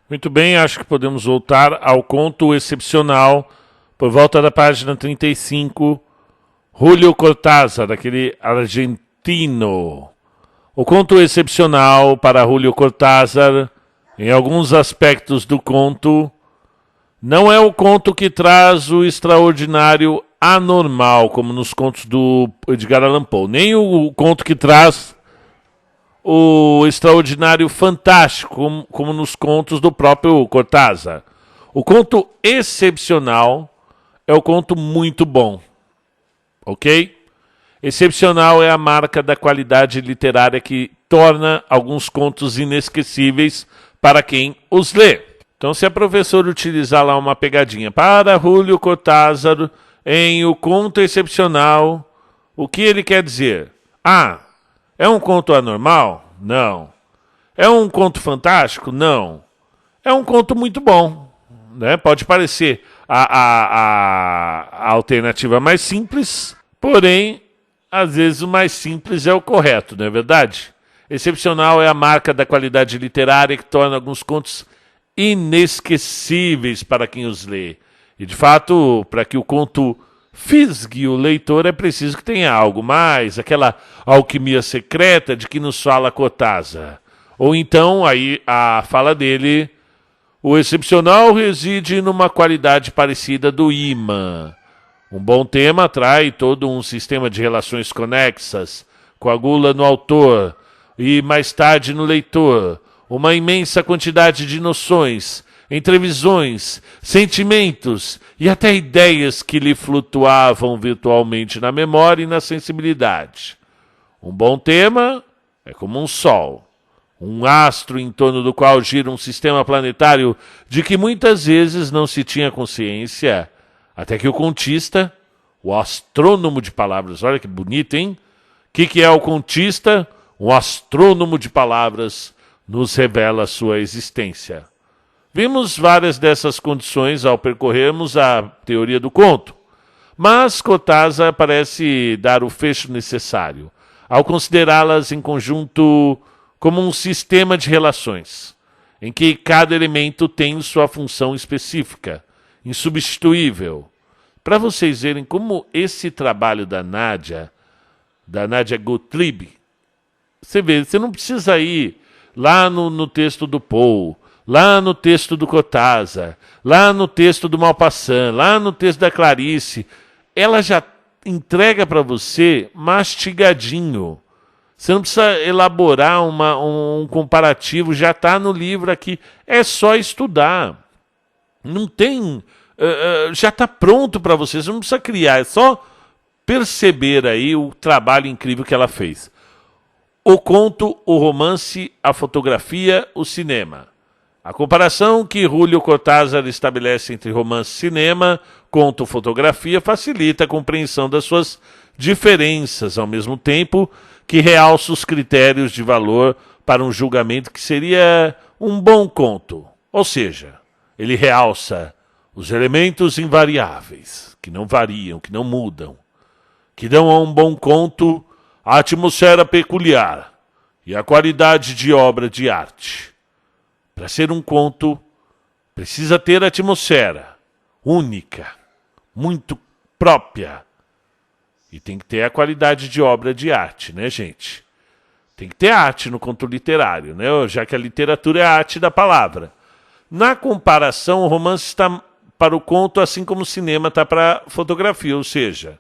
Muito bem, acho que podemos voltar ao conto excepcional por volta da página 35, Julio Cortázar, aquele argentino. O conto excepcional para Julio Cortázar, em alguns aspectos do conto, não é o conto que traz o extraordinário anormal, como nos contos do Edgar Allan Poe, nem o conto que traz o extraordinário fantástico, como nos contos do próprio Cortázar. O conto excepcional é o conto muito bom, ok? Excepcional é a marca da qualidade literária que torna alguns contos inesquecíveis para quem os lê. Então, se a professora utilizar lá uma pegadinha para Julio Cortázar em O Conto Excepcional, o que ele quer dizer? É um conto anormal? Não. É um conto fantástico? Não. É um conto muito bom. Né? Pode parecer a alternativa mais simples, porém, às vezes o mais simples é o correto, não é verdade? Excepcional é a marca da qualidade literária que torna alguns contos inesquecíveis para quem os lê. E, de fato, para que o conto fisgue o leitor, é preciso que tenha algo mais, aquela alquimia secreta de que nos fala Cortázar. Ou então, aí a fala dele, o excepcional reside numa qualidade parecida do imã. Um bom tema atrai todo um sistema de relações conexas, coagula no autor e mais tarde no leitor uma imensa quantidade de noções, entrevisões, sentimentos e até ideias que lhe flutuavam virtualmente na memória e na sensibilidade. Um bom tema é como um sol, um astro em torno do qual gira um sistema planetário de que muitas vezes não se tinha consciência, até que o contista, o astrônomo de palavras, olha que bonito, hein? O que é o contista? Um astrônomo de palavras nos revela sua existência. Vimos várias dessas condições ao percorrermos a teoria do conto, mas Cortázar parece dar o fecho necessário, ao considerá-las em conjunto como um sistema de relações, em que cada elemento tem sua função específica, insubstituível. Para vocês verem como esse trabalho da Nádia Gottlieb, você não precisa ir lá no texto do Poe, lá no texto do Cortázar, lá no texto do Maupassant, lá no texto da Clarice, ela já entrega para você mastigadinho. Você não precisa elaborar um comparativo, já está no livro aqui. É só estudar. Não tem... já está pronto para você, você não precisa criar, é só perceber aí o trabalho incrível que ela fez. O conto, o romance, a fotografia, o cinema. A comparação que Julio Cortázar estabelece entre romance e cinema, conto, fotografia, facilita a compreensão das suas diferenças, ao mesmo tempo que realça os critérios de valor para um julgamento que seria um bom conto. Ou seja, ele realça os elementos invariáveis, que não variam, que não mudam, que dão a um bom conto a atmosfera peculiar e a qualidade de obra de arte. Para ser um conto, precisa ter atmosfera única, muito própria. E tem que ter a qualidade de obra de arte, né, gente? Tem que ter arte no conto literário, né? Já que a literatura é a arte da palavra. Na comparação, o romance está para o conto, assim como o cinema está para a fotografia, ou seja,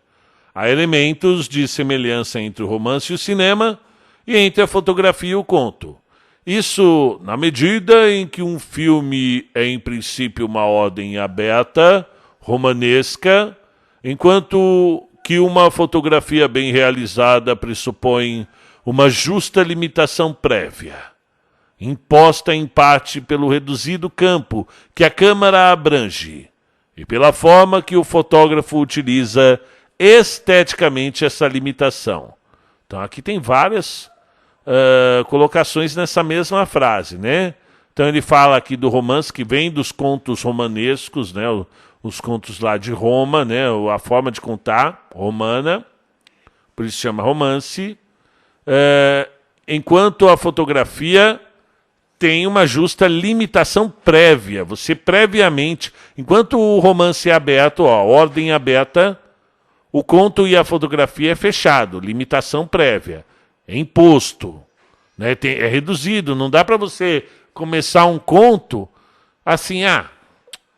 há elementos de semelhança entre o romance e o cinema e entre a fotografia e o conto. Isso na medida em que um filme é, em princípio, uma ordem aberta, romanesca, enquanto que uma fotografia bem realizada pressupõe uma justa limitação prévia, imposta em parte pelo reduzido campo que a câmara abrange e pela forma que o fotógrafo utiliza esteticamente essa limitação. Então aqui tem várias colocações nessa mesma frase, né? Então ele fala aqui do romance que vem dos contos romanescos, né? Os contos lá de Roma, né? A forma de contar romana, por isso chama romance. Enquanto a fotografia tem uma justa limitação prévia. Você previamente, enquanto o romance é aberto, ó, ordem aberta, o conto e a fotografia é fechado, limitação prévia, é imposto, né? É reduzido, não dá para você começar um conto assim,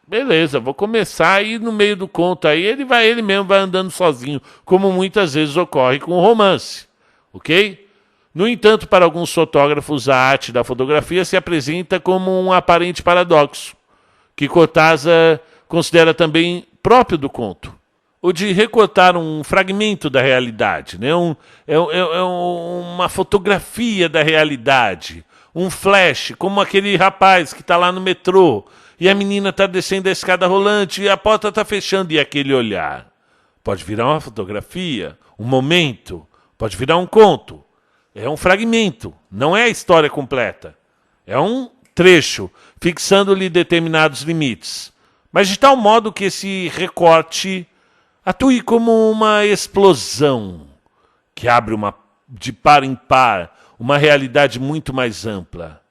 beleza, vou começar e no meio do conto aí ele mesmo vai andando sozinho, como muitas vezes ocorre com o romance, ok? No entanto, para alguns fotógrafos, a arte da fotografia se apresenta como um aparente paradoxo, que Cortázar considera também próprio do conto, o de recortar um fragmento da realidade, né? Uma fotografia da realidade, um flash, como aquele rapaz que está lá no metrô, e a menina está descendo a escada rolante, e a porta está fechando, e aquele olhar. Pode virar uma fotografia, um momento, pode virar um conto. É um fragmento, não é a história completa. É um trecho, fixando-lhe determinados limites. Mas de tal modo que esse recorte atue como uma explosão que abre de par em par uma realidade muito mais ampla.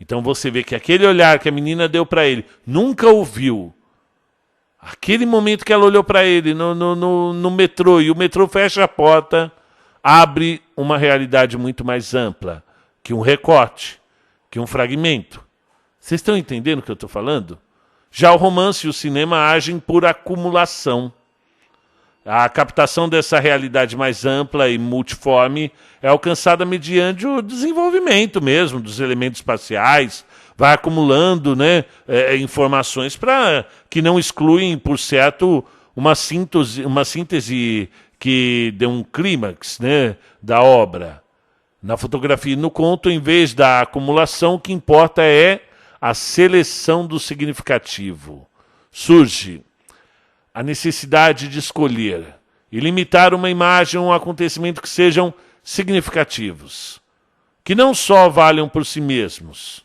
Então você vê que aquele olhar que a menina deu para ele, nunca ouviu. Aquele momento que ela olhou para ele no metrô, e o metrô fecha a porta, abre uma realidade muito mais ampla que um recorte, que um fragmento. Vocês estão entendendo o que eu estou falando? Já o romance e o cinema agem por acumulação. A captação dessa realidade mais ampla e multiforme é alcançada mediante o desenvolvimento mesmo dos elementos espaciais, vai acumulando, né, informações que não excluem, por certo, uma síntese que dê um clímax, né, da obra. Na fotografia e no conto, em vez da acumulação, o que importa é a seleção do significativo. Surge a necessidade de escolher e limitar uma imagem ou um acontecimento que sejam significativos, que não só valham por si mesmos.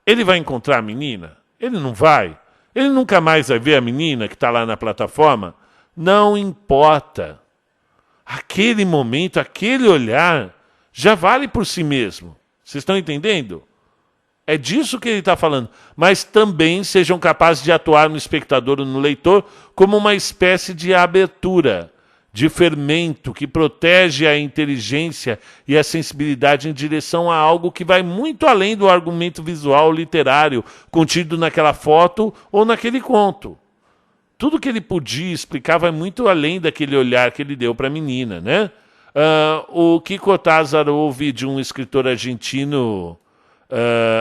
Ele vai encontrar a menina? Ele não vai. Ele nunca mais vai ver a menina que está lá na plataforma? Não importa. Aquele momento, aquele olhar, já vale por si mesmo. Vocês estão entendendo? É disso que ele está falando. Mas também sejam capazes de atuar no espectador ou no leitor como uma espécie de abertura, de fermento que protege a inteligência e a sensibilidade em direção a algo que vai muito além do argumento visual literário contido naquela foto ou naquele conto. Tudo que ele podia explicar vai muito além daquele olhar que ele deu para a menina, né? O que Cortázar ouve de um escritor argentino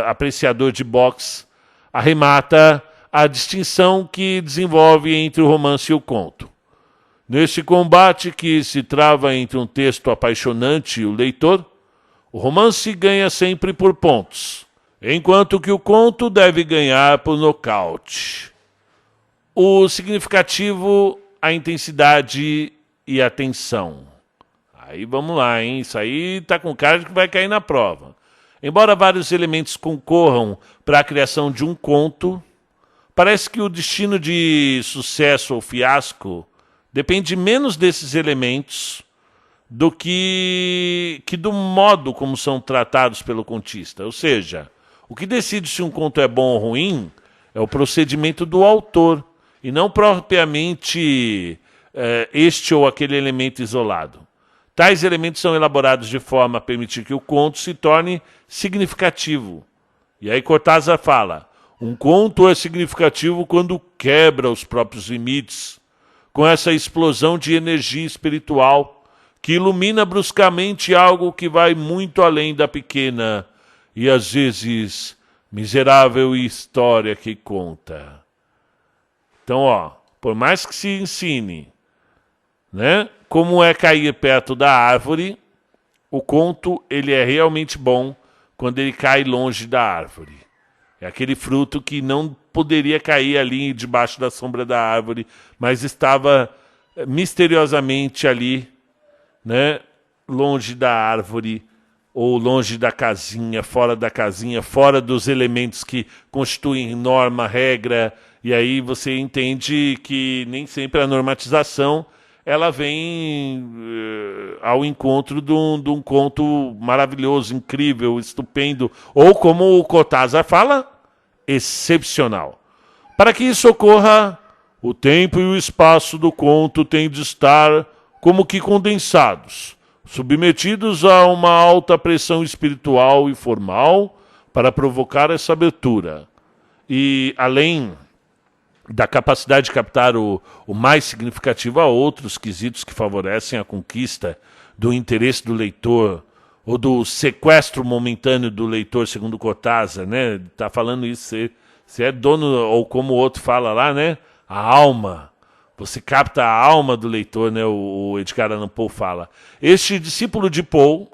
apreciador de boxe arremata a distinção que desenvolve entre o romance e o conto. Neste combate que se trava entre um texto apaixonante e o leitor, o romance ganha sempre por pontos, enquanto que o conto deve ganhar por nocaute. O significativo, a intensidade e a tensão. Aí vamos lá, hein? Isso aí tá com cara de que vai cair na prova. Embora vários elementos concorram para a criação de um conto, parece que o destino de sucesso ou fiasco depende menos desses elementos do que do modo como são tratados pelo contista. Ou seja, o que decide se um conto é bom ou ruim é o procedimento do autor, e não propriamente este ou aquele elemento isolado. Tais elementos são elaborados de forma a permitir que o conto se torne significativo. E aí Cortázar fala, um conto é significativo quando quebra os próprios limites, com essa explosão de energia espiritual que ilumina bruscamente algo que vai muito além da pequena e, às vezes, miserável história que conta. Então, por mais que se ensine, né, como é cair perto da árvore, o conto ele é realmente bom quando ele cai longe da árvore. É aquele fruto que não poderia cair ali debaixo da sombra da árvore, mas estava misteriosamente ali, né, longe da árvore, ou longe da casinha, fora dos elementos que constituem norma, regra, e aí você entende que nem sempre a normatização ela vem ao encontro de um conto maravilhoso, incrível, estupendo, ou como o Cortázar fala, excepcional. Para que isso ocorra, o tempo e o espaço do conto têm de estar como que condensados, submetidos a uma alta pressão espiritual e formal para provocar essa abertura. E além da capacidade de captar o mais significativo a outros quesitos que favorecem a conquista do interesse do leitor ou do sequestro momentâneo do leitor, segundo Cortázar, né? Tá falando isso, você é dono, ou como o outro fala lá, né? A alma. Você capta a alma do leitor, né? O Edgar Allan Poe fala. Este discípulo de Poe,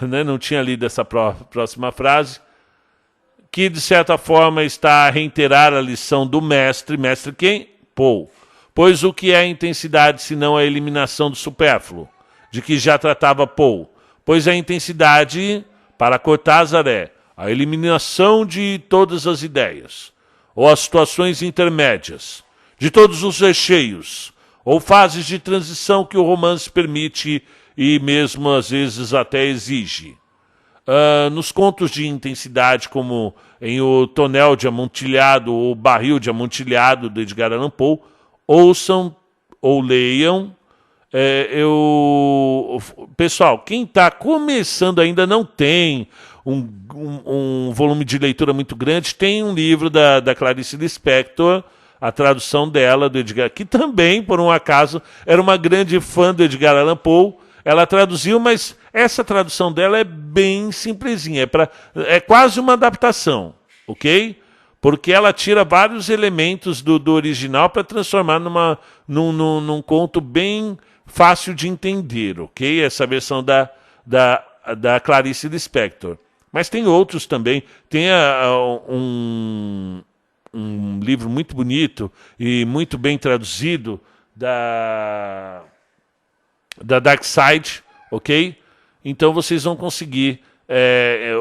né? Não tinha lido essa próxima frase, que de certa forma está a reiterar a lição do mestre. Mestre quem? Poe. Pois o que é a intensidade senão a eliminação do supérfluo, de que já tratava Poe? Pois a intensidade, para Cortázar, é a eliminação de todas as ideias, ou as situações intermédias, de todos os recheios, ou fases de transição que o romance permite e mesmo às vezes até exige. Nos contos de intensidade, como em O Tonel de Amontilhado ou O Barril de Amontilhado, de Edgar Allan Poe, ouçam ou leiam. Pessoal, quem está começando ainda não tem um volume de leitura muito grande, tem um livro da Clarice Lispector, a tradução dela, do Edgar, que também, por um acaso, era uma grande fã do Edgar Allan Poe. Ela traduziu, mas essa tradução dela é bem simplesinha, é quase uma adaptação, ok? Porque ela tira vários elementos do original para transformar num conto bem fácil de entender, ok? Essa versão da Clarice Lispector. Mas tem outros também. Tem um livro muito bonito e muito bem traduzido da Dark Side, ok? Então vocês vão conseguir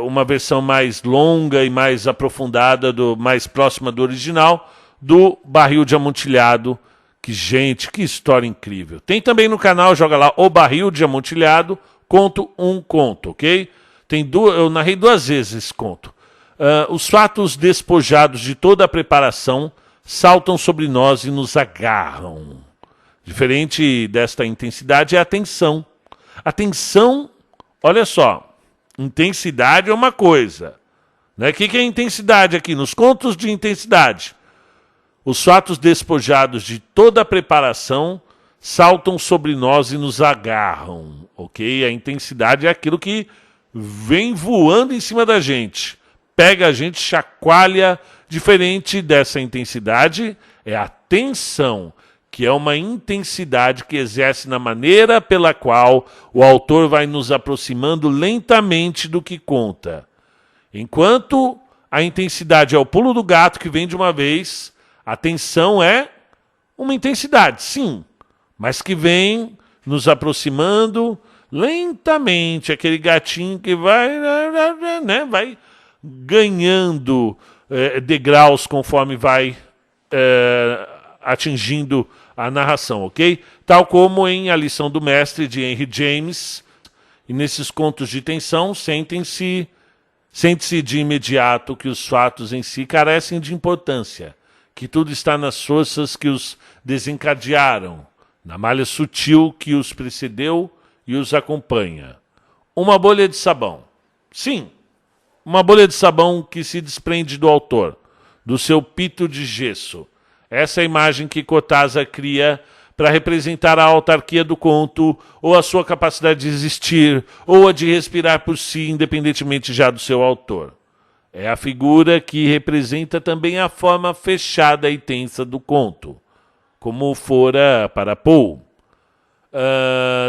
uma versão mais longa e mais aprofundada, mais próxima do original, do Barril de Amontilhado. Que, gente, que história incrível. Tem também no canal, joga lá, O Barril de Amontilhado, conto um conto, ok? Eu narrei 2 vezes esse conto. Os fatos despojados de toda a preparação saltam sobre nós e nos agarram. Diferente desta intensidade é a tensão. A tensão, olha só, intensidade é uma coisa. Né? O que é intensidade aqui? Nos contos de intensidade, os fatos despojados de toda a preparação saltam sobre nós e nos agarram. Ok? A intensidade é aquilo que vem voando em cima da gente. Pega a gente, chacoalha. Diferente dessa intensidade é a tensão, que é uma intensidade que exerce na maneira pela qual o autor vai nos aproximando lentamente do que conta. Enquanto a intensidade é o pulo do gato que vem de uma vez, a tensão é uma intensidade, sim, mas que vem nos aproximando lentamente, aquele gatinho que vai ganhando degraus conforme vai atingindo a narração, ok? Tal como em A Lição do Mestre, de Henry James, e nesses contos de tensão, sente-se de imediato que os fatos em si carecem de importância, que tudo está nas forças que os desencadearam, na malha sutil que os precedeu e os acompanha. Uma bolha de sabão. Sim, uma bolha de sabão que se desprende do autor, do seu pito de gesso. Essa é a imagem que Cortázar cria para representar a autarquia do conto, ou a sua capacidade de existir, ou a de respirar por si, independentemente já do seu autor. É a figura que representa também a forma fechada e tensa do conto, como fora para Poe.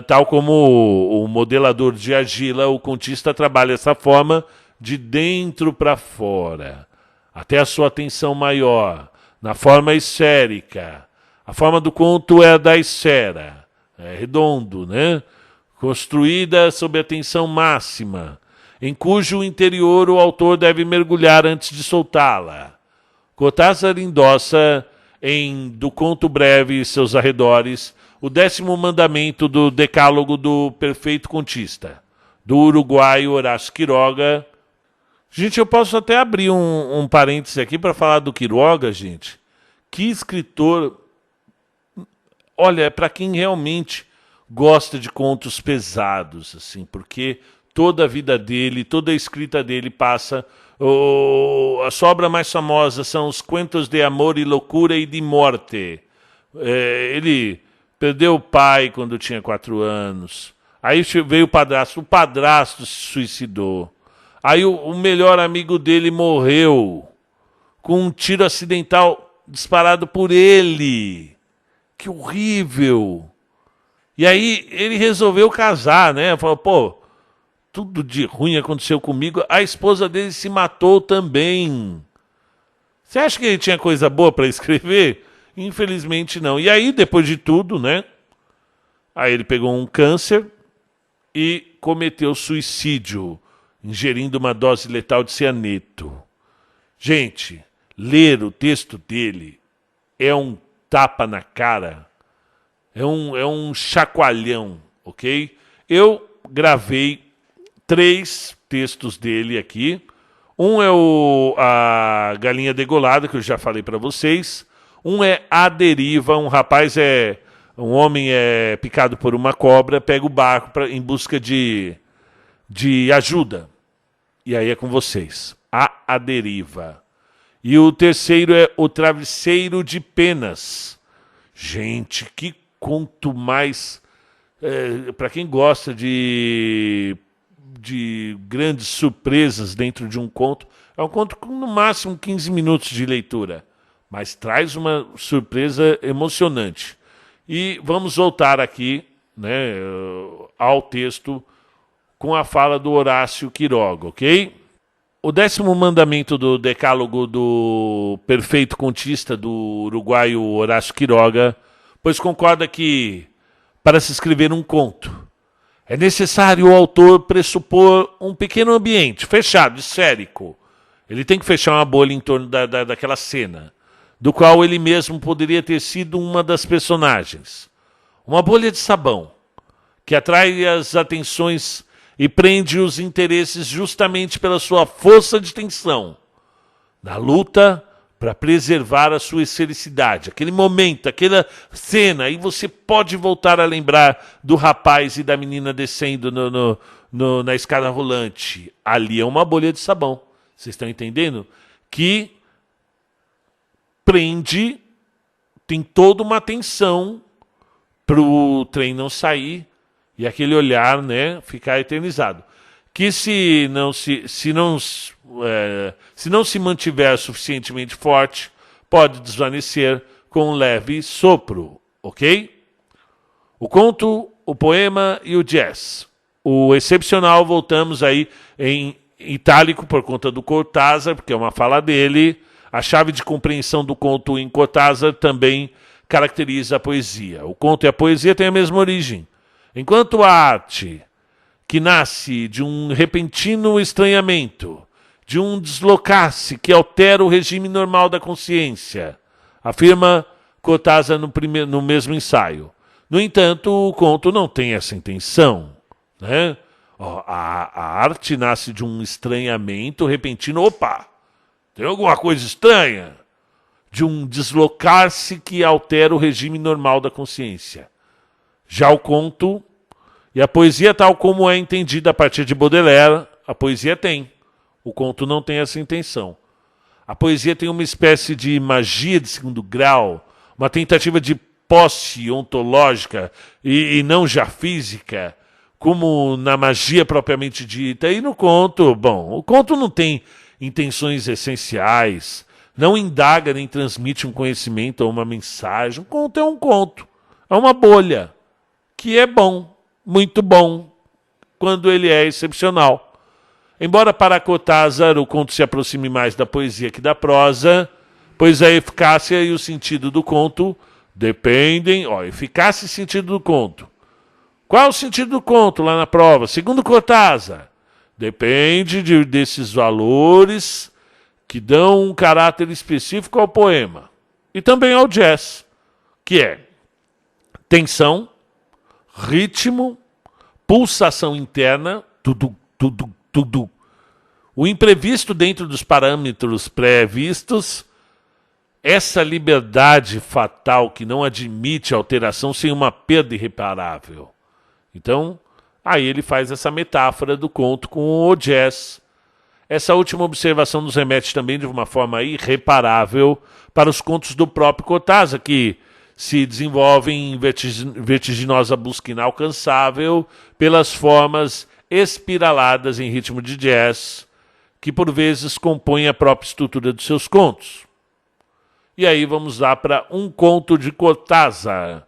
Tal como o modelador de argila, o contista trabalha essa forma de dentro para fora, até a sua tensão maior, na forma esférica. A forma do conto é a da esfera, é redondo, né? Construída sob a tensão máxima, em cujo interior o autor deve mergulhar antes de soltá-la. Cortázar endossa, do conto breve e seus arredores, o 10º mandamento do decálogo do perfeito contista, do uruguaio Horácio Quiroga. Gente, eu posso até abrir um parêntese aqui para falar do Quiroga, gente. Que escritor... Olha, é para quem realmente gosta de contos pesados, assim, porque toda a vida dele, toda a escrita dele passa... a sua obra mais famosa são os Cuentos de Amor e Loucura e de Morte. Ele perdeu o pai quando tinha 4 anos. Aí veio o padrasto se suicidou. Aí o melhor amigo dele morreu com um tiro acidental disparado por ele. Que horrível! E aí ele resolveu casar, né? Falou, pô, tudo de ruim aconteceu comigo. A esposa dele se matou também. Você acha que ele tinha coisa boa para escrever? Infelizmente não. E aí, depois de tudo, né? Aí ele pegou um câncer e cometeu suicídio, ingerindo uma dose letal de cianeto. Gente, ler o texto dele é um tapa na cara, é um chacoalhão, ok? Eu gravei 3 textos dele aqui. Um é a Galinha Degolada, que eu já falei para vocês. Um é A Deriva, um homem é picado por uma cobra, pega o barco em busca de ajuda. E aí é com vocês. A Deriva. E o terceiro é O Travesseiro de Penas. Gente, que conto mais... para quem gosta de grandes surpresas dentro de um conto, é um conto com no máximo 15 minutos de leitura, mas traz uma surpresa emocionante. E vamos voltar aqui, né, ao texto com a fala do Horácio Quiroga, ok? O 10º mandamento do decálogo do perfeito contista do uruguaio Horácio Quiroga, pois concorda que, para se escrever um conto, é necessário o autor pressupor um pequeno ambiente, fechado, esférico. Ele tem que fechar uma bolha em torno daquela cena, do qual ele mesmo poderia ter sido uma das personagens. Uma bolha de sabão, que atrai as atenções e prende os interesses justamente pela sua força de tensão, na luta para preservar a sua esfericidade. Aquele momento, aquela cena, aí você pode voltar a lembrar do rapaz e da menina descendo na escada rolante. Ali é uma bolha de sabão. Vocês estão entendendo? Que prende, tem toda uma tensão para o trem não sair e aquele olhar, né, ficar eternizado. Que se não se mantiver suficientemente forte, pode desvanecer com um leve sopro, ok? O conto, o poema e o jazz. O excepcional, voltamos aí em itálico por conta do Cortázar, porque é uma fala dele. A chave de compreensão do conto em Cortázar também caracteriza a poesia. O conto e a poesia têm a mesma origem. Enquanto a arte, que nasce de um repentino estranhamento, de um deslocar-se que altera o regime normal da consciência, afirma Cortázar no mesmo ensaio. No entanto, o conto não tem essa intenção, né? A arte nasce de um estranhamento repentino. Opa! Tem alguma coisa estranha? De um deslocar-se que altera o regime normal da consciência. Já o conto e a poesia, tal como é entendida a partir de Baudelaire, a poesia tem. O conto não tem essa intenção. A poesia tem uma espécie de magia de segundo grau, uma tentativa de posse ontológica e não já física, como na magia propriamente dita. E no conto, bom, o conto não tem intenções essenciais, não indaga nem transmite um conhecimento ou uma mensagem. O conto é um conto, é uma bolha, que é bom, muito bom, quando ele é excepcional. Embora para Cortázar o conto se aproxime mais da poesia que da prosa, pois a eficácia e o sentido do conto dependem... eficácia e sentido do conto. Qual é o sentido do conto lá na prova? Segundo Cortázar, depende desses valores que dão um caráter específico ao poema. E também ao jazz, que é tensão, ritmo, pulsação interna, tudo. O imprevisto dentro dos parâmetros previstos, essa liberdade fatal que não admite alteração sem uma perda irreparável. Então, aí ele faz essa metáfora do conto com o jazz. Essa última observação nos remete também de uma forma irreparável para os contos do próprio Cortázar, que se desenvolvem em vertiginosa busca inalcançável pelas formas espiraladas em ritmo de jazz, que por vezes compõem a própria estrutura dos seus contos. E aí vamos lá para um conto de Cortázar.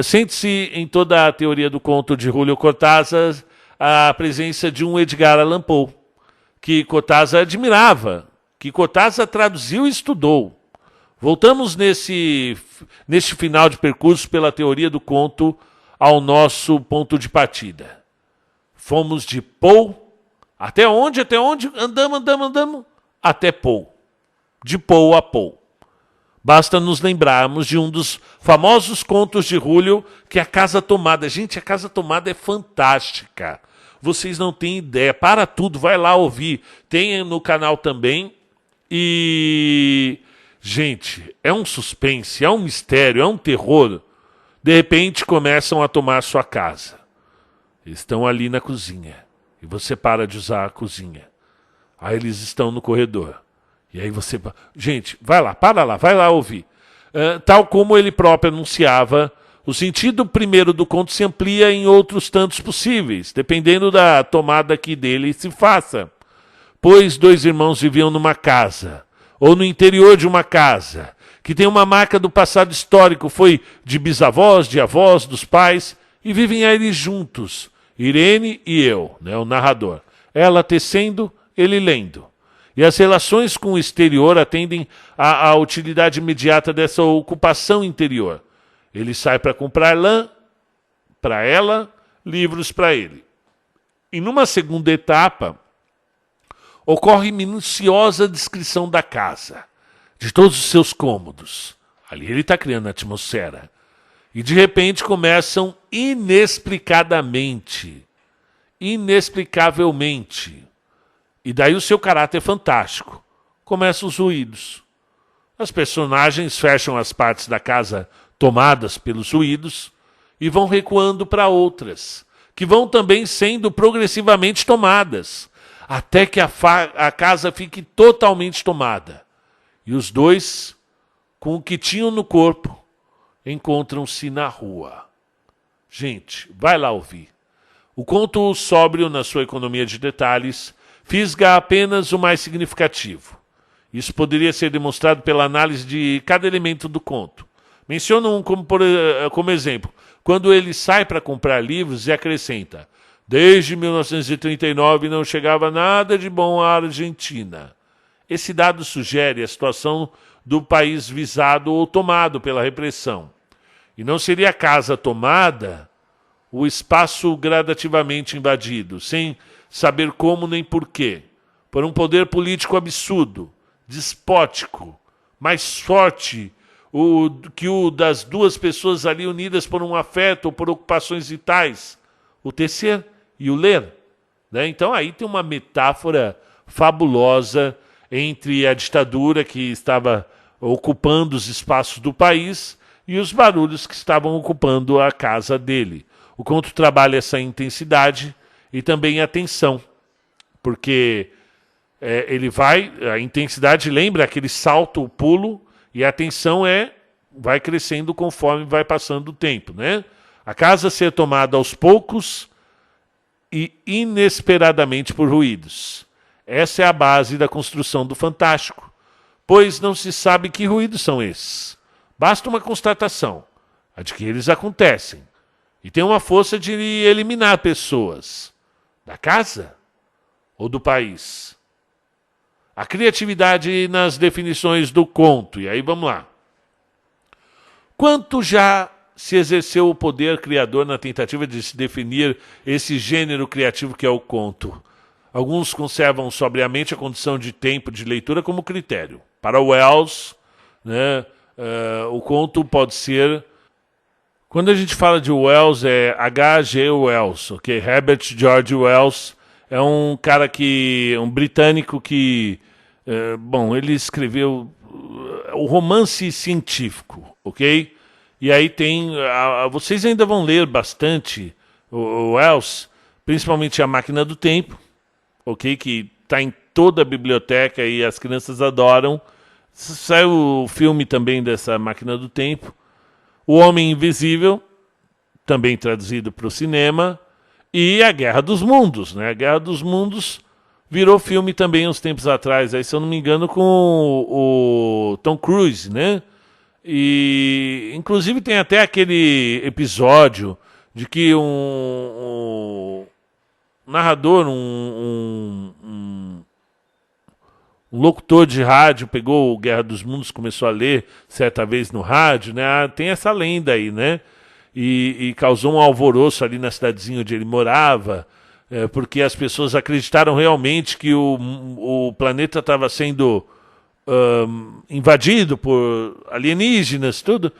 Sente-se em toda a teoria do conto de Julio Cortázar a presença de um Edgar Allan Poe, que Cortázar admirava, que Cortázar traduziu e estudou. Voltamos neste final de percurso pela teoria do conto ao nosso ponto de partida. Fomos de Poe, até onde? Andamos, até Poe. De Poe a Poe. Basta nos lembrarmos de um dos famosos contos de Julio, que é A Casa Tomada. Gente, A Casa Tomada é fantástica. Vocês não têm ideia. Para tudo, vai lá ouvir. Tem no canal também. E, gente, é um suspense, é um mistério, é um terror. De repente começam a tomar sua casa. Estão ali na cozinha. E você para de usar a cozinha. Aí eles estão no corredor. E aí você... Gente, vai lá ouvir. Tal como ele próprio anunciava, o sentido primeiro do conto se amplia em outros tantos possíveis, dependendo da tomada que dele se faça. Pois dois irmãos viviam numa casa, ou no interior de uma casa, que tem uma marca do passado histórico, foi de bisavós, de avós, dos pais, e vivem aí juntos, Irene e eu, né, o narrador. Ela tecendo, ele lendo. E as relações com o exterior atendem à utilidade imediata dessa ocupação interior. Ele sai para comprar lã para ela, livros para ele. E numa segunda etapa, ocorre minuciosa descrição da casa, de todos os seus cômodos. Ali ele está criando a atmosfera. E de repente começam inexplicavelmente, e daí o seu caráter fantástico. Começam os ruídos. As personagens fecham as partes da casa tomadas pelos ruídos e vão recuando para outras, que vão também sendo progressivamente tomadas, até que a casa fique totalmente tomada. E os dois, com o que tinham no corpo, encontram-se na rua. Gente, vai lá ouvir. O conto sóbrio na sua economia de detalhes fisga apenas o mais significativo. Isso poderia ser demonstrado pela análise de cada elemento do conto. Menciono um como exemplo. Quando ele sai para comprar livros e acrescenta: desde 1939 não chegava nada de bom à Argentina. Esse dado sugere a situação do país visado ou tomado pela repressão. E não seria a casa tomada, o espaço gradativamente invadido, sem saber como nem porquê, por um poder político absurdo, despótico, mais forte que o das duas pessoas ali unidas por um afeto ou por ocupações vitais, o tecer e o ler. Né? Então aí tem uma metáfora fabulosa entre a ditadura que estava ocupando os espaços do país e os barulhos que estavam ocupando a casa dele. O conto trabalha essa intensidade e também a tensão, porque a intensidade lembra aquele salto, o pulo, e a tensão vai crescendo conforme vai passando o tempo, né? A casa ser tomada aos poucos e inesperadamente por ruídos. Essa é a base da construção do fantástico, pois não se sabe que ruídos são esses. Basta uma constatação, a de que eles acontecem, e tem uma força de eliminar pessoas da casa ou do país. A criatividade nas definições do conto. E aí vamos lá. Quanto já se exerceu o poder criador na tentativa de se definir esse gênero criativo que é o conto? Alguns conservam sobriamente a condição de tempo de leitura como critério. Para Wells, né, o conto pode ser Quando a gente fala de Wells, é H.G. Wells, ok? Herbert George Wells é um cara um britânico que, bom, ele escreveu o romance científico, ok? E aí vocês ainda vão ler bastante o Wells, principalmente A Máquina do Tempo, ok? Que está em toda a biblioteca e as crianças adoram. Saiu o filme também dessa Máquina do Tempo. O Homem Invisível, também traduzido para o cinema, e A Guerra dos Mundos, né? A Guerra dos Mundos virou filme também uns tempos atrás, aí, se eu não me engano, com o Tom Cruise, né? E inclusive tem até aquele episódio de que um narrador, um locutor de rádio pegou o Guerra dos Mundos, começou a ler certa vez no rádio, né? Tem essa lenda aí, né? E causou um alvoroço ali na cidadezinha onde ele morava, porque as pessoas acreditaram realmente que o planeta estava sendo invadido por alienígenas, tudo.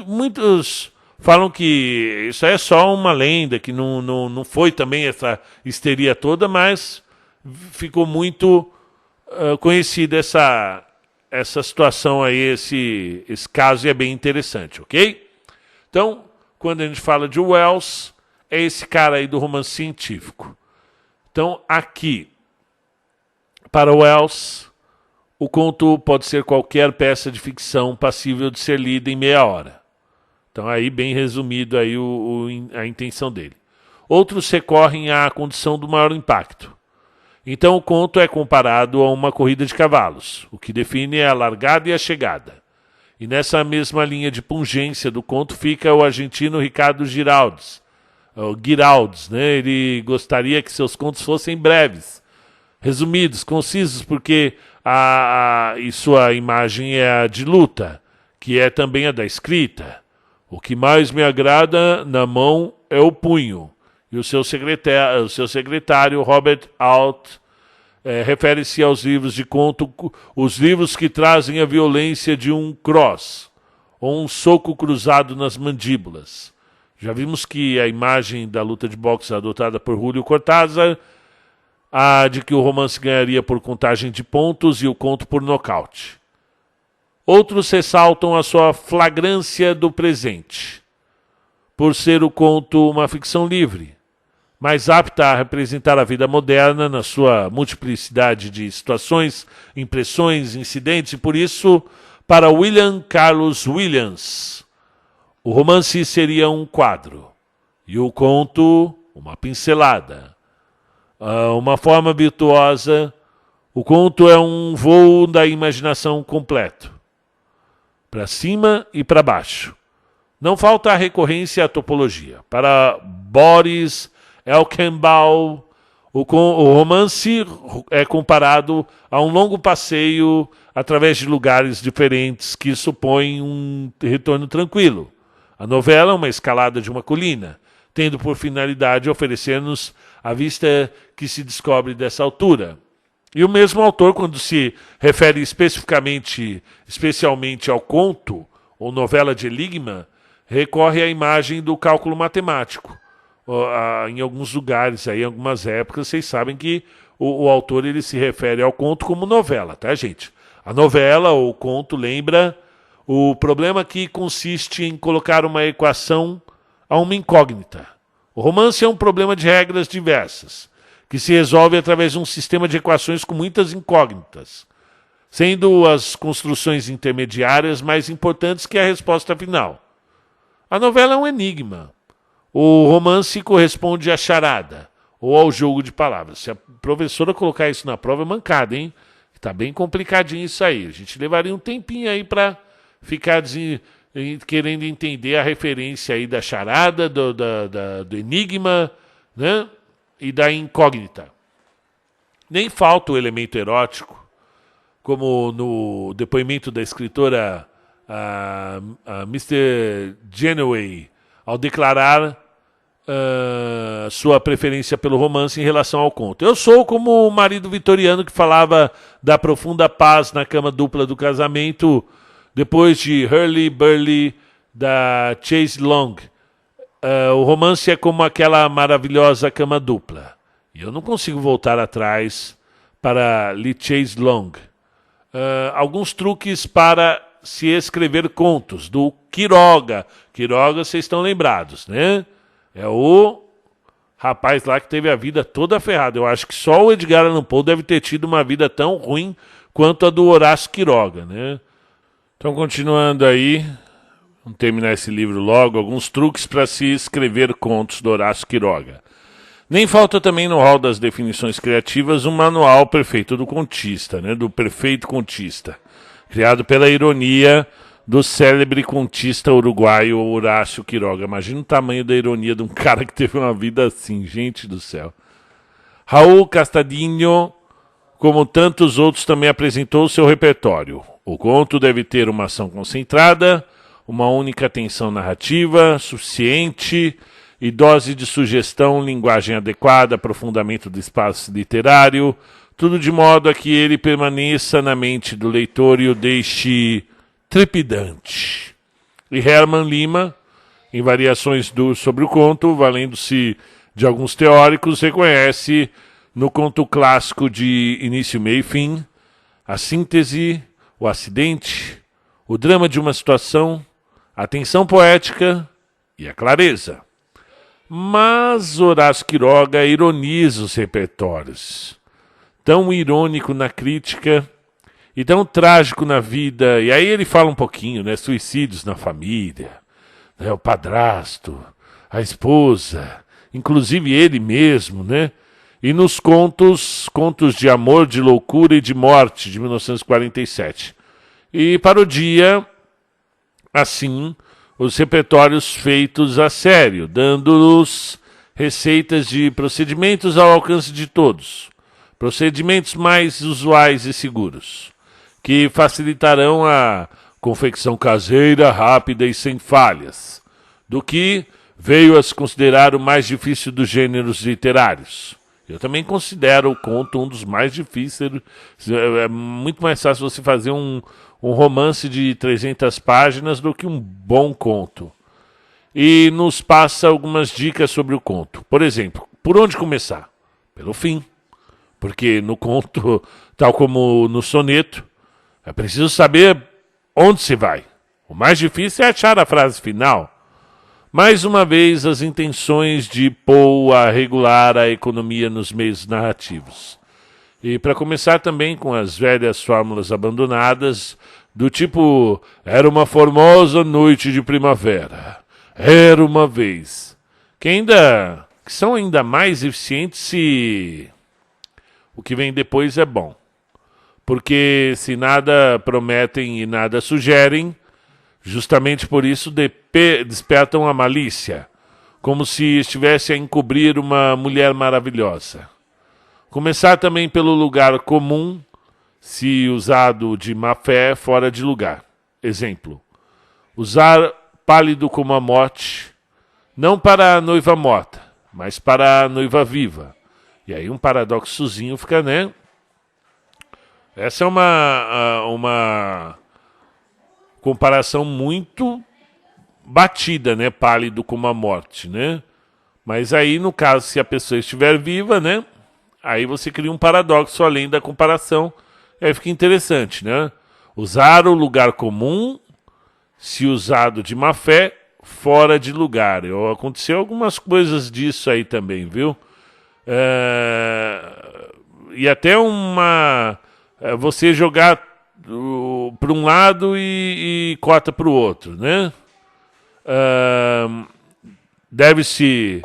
Muitos falam que isso é só uma lenda, que não foi também essa histeria toda, mas ficou muito conhecida essa situação aí, esse caso, e é bem interessante, ok? Então, quando a gente fala de Wells, é esse cara aí do romance científico. Então, aqui, para Wells, o conto pode ser qualquer peça de ficção passível de ser lida em meia hora. Então, aí, bem resumido aí a intenção dele. Outros recorrem à condição do maior impacto. Então o conto é comparado a uma corrida de cavalos, o que define a largada e a chegada. E nessa mesma linha de pungência do conto fica o argentino Ricardo Giraldes, né? Ele gostaria que seus contos fossem breves, resumidos, concisos, porque e sua imagem é a de luta, que é também a da escrita. O que mais me agrada na mão é o punho. E o seu secretário, Robert Alt, refere-se aos livros de conto, os livros que trazem a violência de um cross, ou um soco cruzado nas mandíbulas. Já vimos que a imagem da luta de boxe adotada por Julio Cortázar, a de que o romance ganharia por contagem de pontos e o conto por nocaute. Outros ressaltam a sua flagrância do presente, por ser o conto uma ficção livre, mais apta a representar a vida moderna na sua multiplicidade de situações, impressões, incidentes, e por isso, para William Carlos Williams, o romance seria um quadro, e o conto uma pincelada. Uma forma virtuosa, o conto é um voo da imaginação completo, para cima e para baixo. Não falta a recorrência à topologia. Para Boris Elkenbaum, o romance é comparado a um longo passeio através de lugares diferentes que supõem um retorno tranquilo. A novela é uma escalada de uma colina, tendo por finalidade oferecer-nos a vista que se descobre dessa altura. E o mesmo autor, quando se refere especialmente ao conto ou novela de enigma, recorre à imagem do cálculo matemático. Em alguns lugares, aí, em algumas épocas, vocês sabem que o autor ele se refere ao conto como novela, tá, gente? A novela ou o conto lembra o problema que consiste em colocar uma equação a uma incógnita. O romance é um problema de regras diversas, que se resolve através de um sistema de equações com muitas incógnitas, sendo as construções intermediárias mais importantes que a resposta final. A novela é um enigma. O romance corresponde à charada, ou ao jogo de palavras. Se a professora colocar isso na prova, é mancada, hein? Está bem complicadinho isso aí. A gente levaria um tempinho aí para ficar querendo entender a referência aí da charada, do enigma, né? E da incógnita. Nem falta o elemento erótico, como no depoimento da escritora a Mr. Genoway, ao declarar sua preferência pelo romance em relação ao conto. Eu sou como o marido vitoriano que falava da profunda paz na cama dupla do casamento depois de Hurly Burly da Chase Long. O romance é como aquela maravilhosa cama dupla. E eu não consigo voltar atrás para Lee Chase Long. Alguns truques para se escrever contos, do Quiroga. Quiroga, vocês estão lembrados, né? É o rapaz lá que teve a vida toda ferrada. Eu acho que só o Edgar Allan Poe deve ter tido uma vida tão ruim quanto a do Horácio Quiroga, né? Então, continuando aí, vamos terminar esse livro logo, alguns truques para se escrever contos do Horácio Quiroga. Nem falta também no hall das definições criativas um manual perfeito do contista, né? Do perfeito contista, criado pela ironia do célebre contista uruguaio Horácio Quiroga. Imagina o tamanho da ironia de um cara que teve uma vida assim, gente do céu. Raul Castadinho, como tantos outros, também apresentou seu repertório. O conto deve ter uma ação concentrada, uma única tensão narrativa, suficiente e dose de sugestão, linguagem adequada, aprofundamento do espaço literário, tudo de modo a que ele permaneça na mente do leitor e o deixe trepidante. E Herman Lima, em variações sobre o conto, valendo-se de alguns teóricos, reconhece no conto clássico de início, meio e fim a síntese, o acidente, o drama de uma situação, a tensão poética e a clareza. Mas Horácio Quiroga ironiza os repertórios. Tão irônico na crítica e tão trágico na vida. E aí ele fala um pouquinho, né? Suicídios na família, né? O padrasto, a esposa, inclusive ele mesmo, né? E nos contos de amor, de loucura e de morte, de 1947. E parodia, assim, os repertórios feitos a sério, dando-nos receitas de procedimentos ao alcance de todos. Procedimentos mais usuais e seguros, que facilitarão a confecção caseira, rápida e sem falhas, do que veio a se considerar o mais difícil dos gêneros literários. Eu também considero o conto um dos mais difíceis. É muito mais fácil você fazer um romance de 300 páginas do que um bom conto. E nos passa algumas dicas sobre o conto. Por exemplo, por onde começar? Pelo fim. Porque no conto, tal como no soneto, é preciso saber onde se vai. O mais difícil é achar a frase final. Mais uma vez, as intenções de Poe a regular a economia nos meios narrativos. E para começar também com as velhas fórmulas abandonadas, do tipo, era uma formosa noite de primavera, era uma vez, que são ainda mais eficientes se o que vem depois é bom. Porque se nada prometem e nada sugerem, justamente por isso despertam a malícia, como se estivesse a encobrir uma mulher maravilhosa. Começar também pelo lugar comum, se usado de má fé, fora de lugar. Exemplo, usar pálido como a morte, não para a noiva morta, mas para a noiva viva. E aí um paradoxozinho fica, né? Essa é uma comparação muito batida, né? Pálido como a morte, né? Mas aí, no caso, se a pessoa estiver viva, né? Aí você cria um paradoxo além da comparação. Aí fica interessante, né? Usar o lugar comum, se usado de má fé, fora de lugar. Aconteceu algumas coisas disso aí também, viu? E até você jogar para um lado e cota para o outro, né? Deve-se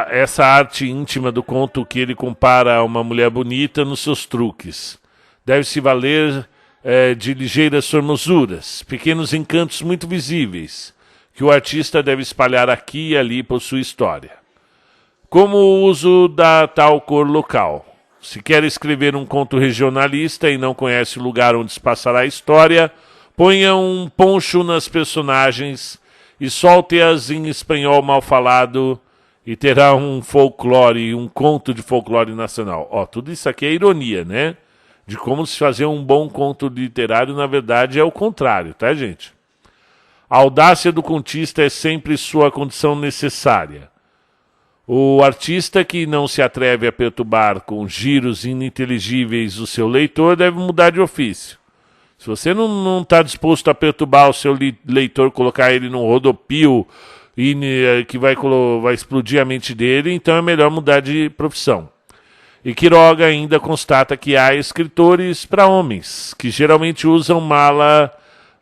essa arte íntima do conto que ele compara a uma mulher bonita nos seus truques. Deve-se valer de ligeiras formosuras, pequenos encantos muito visíveis, que o artista deve espalhar aqui e ali por sua história. Como o uso da tal cor local. Se quer escrever um conto regionalista e não conhece o lugar onde se passará a história, ponha um poncho nas personagens e solte-as em espanhol mal falado e terá um folclore, um conto de folclore nacional. Tudo isso aqui é ironia, né? De como se fazer um bom conto literário, na verdade, é o contrário, tá, gente? A audácia do contista é sempre sua condição necessária. O artista que não se atreve a perturbar com giros ininteligíveis o seu leitor deve mudar de ofício. Se você não está disposto a perturbar o seu leitor, colocar ele num rodopio que vai explodir a mente dele, então é melhor mudar de profissão. E Quiroga ainda constata que há escritores para homens, que geralmente usam mala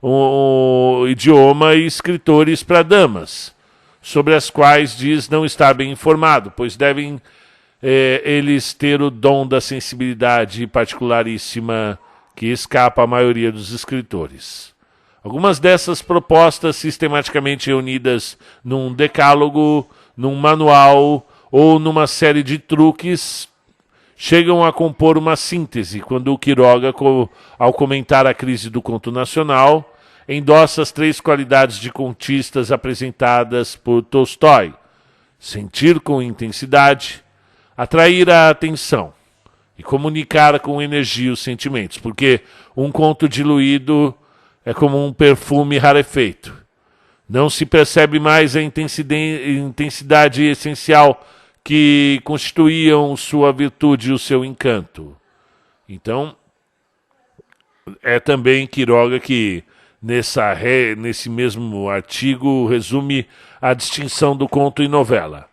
o idioma, e escritores para damas, sobre as quais diz não estar bem informado, pois devem eles ter o dom da sensibilidade particularíssima que escapa à maioria dos escritores. Algumas dessas propostas, sistematicamente reunidas num decálogo, num manual ou numa série de truques, chegam a compor uma síntese, quando o Quiroga, ao comentar a crise do conto nacional, endossa as 3 qualidades de contistas apresentadas por Tolstói: sentir com intensidade, atrair a atenção e comunicar com energia os sentimentos, porque um conto diluído é como um perfume rarefeito. Não se percebe mais a intensidade essencial que constituíam sua virtude e o seu encanto. Então, é também Quiroga que, nesse mesmo artigo, resume a distinção do conto e novela.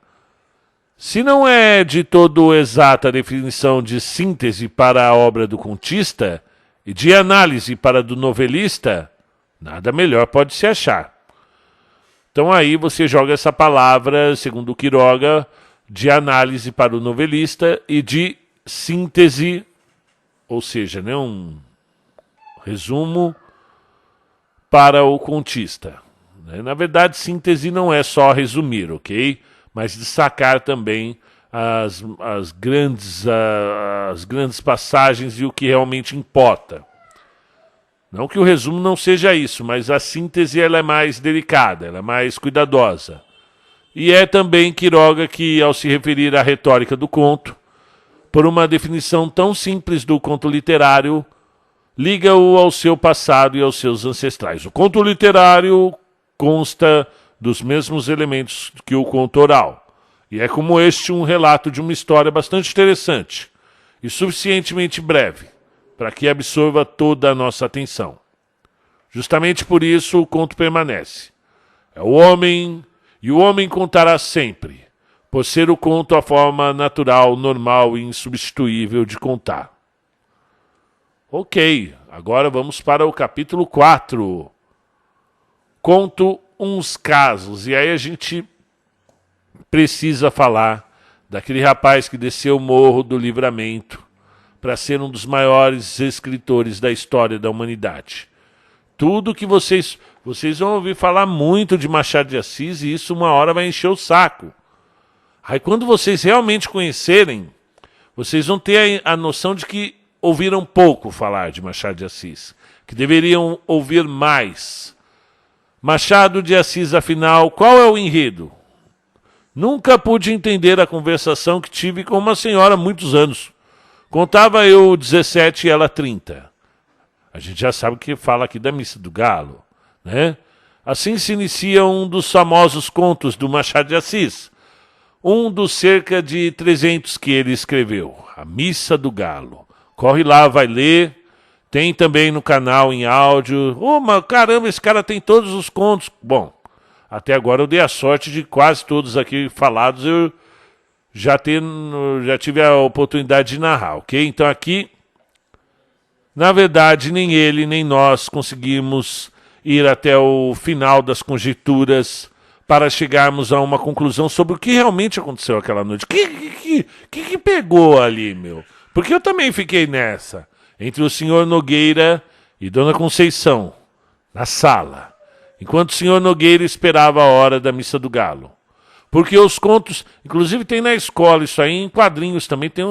Se não é de todo exata a definição de síntese para a obra do contista e de análise para a do novelista, nada melhor pode se achar. Então aí você joga essa palavra, segundo Quiroga, de análise para o novelista e de síntese, ou seja, né, um resumo para o contista. Na verdade, síntese não é só resumir, ok? Mas destacar também as grandes passagens e o que realmente importa. Não que o resumo não seja isso, mas a síntese ela é mais delicada, ela é mais cuidadosa. E é também Quiroga que, ao se referir à retórica do conto, por uma definição tão simples do conto literário, liga-o ao seu passado e aos seus ancestrais. O conto literário consta dos mesmos elementos que o conto oral, e é como este um relato de uma história bastante interessante e suficientemente breve para que absorva toda a nossa atenção. Justamente por isso o conto permanece. É o homem, e o homem contará sempre, por ser o conto a forma natural, normal e insubstituível de contar. Ok, agora vamos para o capítulo 4. Conto uns casos, e aí a gente precisa falar daquele rapaz que desceu o Morro do Livramento para ser um dos maiores escritores da história da humanidade. Tudo que vocês vão ouvir falar muito de Machado de Assis, e isso uma hora vai encher o saco. Aí quando vocês realmente conhecerem, vocês vão ter a noção de que ouviram pouco falar de Machado de Assis, que deveriam ouvir mais. Machado de Assis, afinal, qual é o enredo? Nunca pude entender a conversação que tive com uma senhora há muitos anos. Contava eu 17 e ela 30. A gente já sabe que fala aqui da Missa do Galo, né? Assim se inicia um dos famosos contos do Machado de Assis, um dos cerca de 300 que ele escreveu, a Missa do Galo. Corre lá, vai ler. Tem também no canal em áudio. Mas caramba, esse cara tem todos os contos. Bom, até agora eu dei a sorte de quase todos aqui falados eu já tive a oportunidade de narrar, ok? Então aqui, na verdade, nem ele nem nós conseguimos ir até o final das conjecturas para chegarmos a uma conclusão sobre o que realmente aconteceu aquela noite. O que pegou ali, meu? Porque eu também fiquei nessa, entre o senhor Nogueira e Dona Conceição, na sala, enquanto o senhor Nogueira esperava a hora da Missa do Galo. Porque os contos, inclusive tem na escola isso aí, em quadrinhos também, tem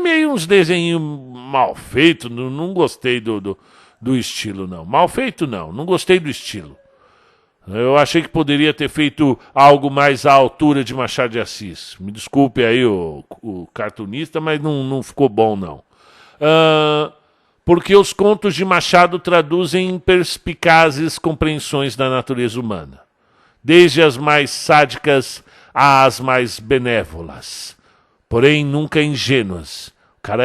meio uns desenhos mal feitos, não gostei do estilo, não. Mal feito, não gostei do estilo. Eu achei que poderia ter feito algo mais à altura de Machado de Assis. Me desculpe aí o cartunista, mas não ficou bom, não. porque os contos de Machado traduzem perspicazes compreensões da natureza humana, desde as mais sádicas às mais benévolas, porém nunca ingênuas. O cara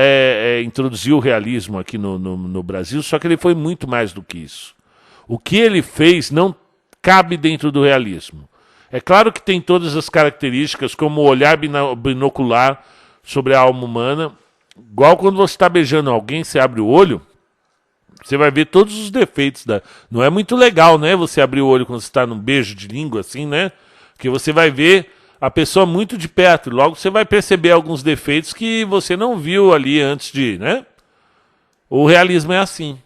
introduziu o realismo aqui no Brasil, só que ele foi muito mais do que isso. O que ele fez não cabe dentro do realismo. É claro que tem todas as características, como o olhar binocular sobre a alma humana. Igual quando você está beijando alguém, você abre o olho, você vai ver todos os defeitos. Não é muito legal, né? Você abrir o olho quando você está num beijo de língua, assim, né? Porque você vai ver a pessoa muito de perto. Logo você vai perceber alguns defeitos que você não viu ali antes de, né? O realismo é assim.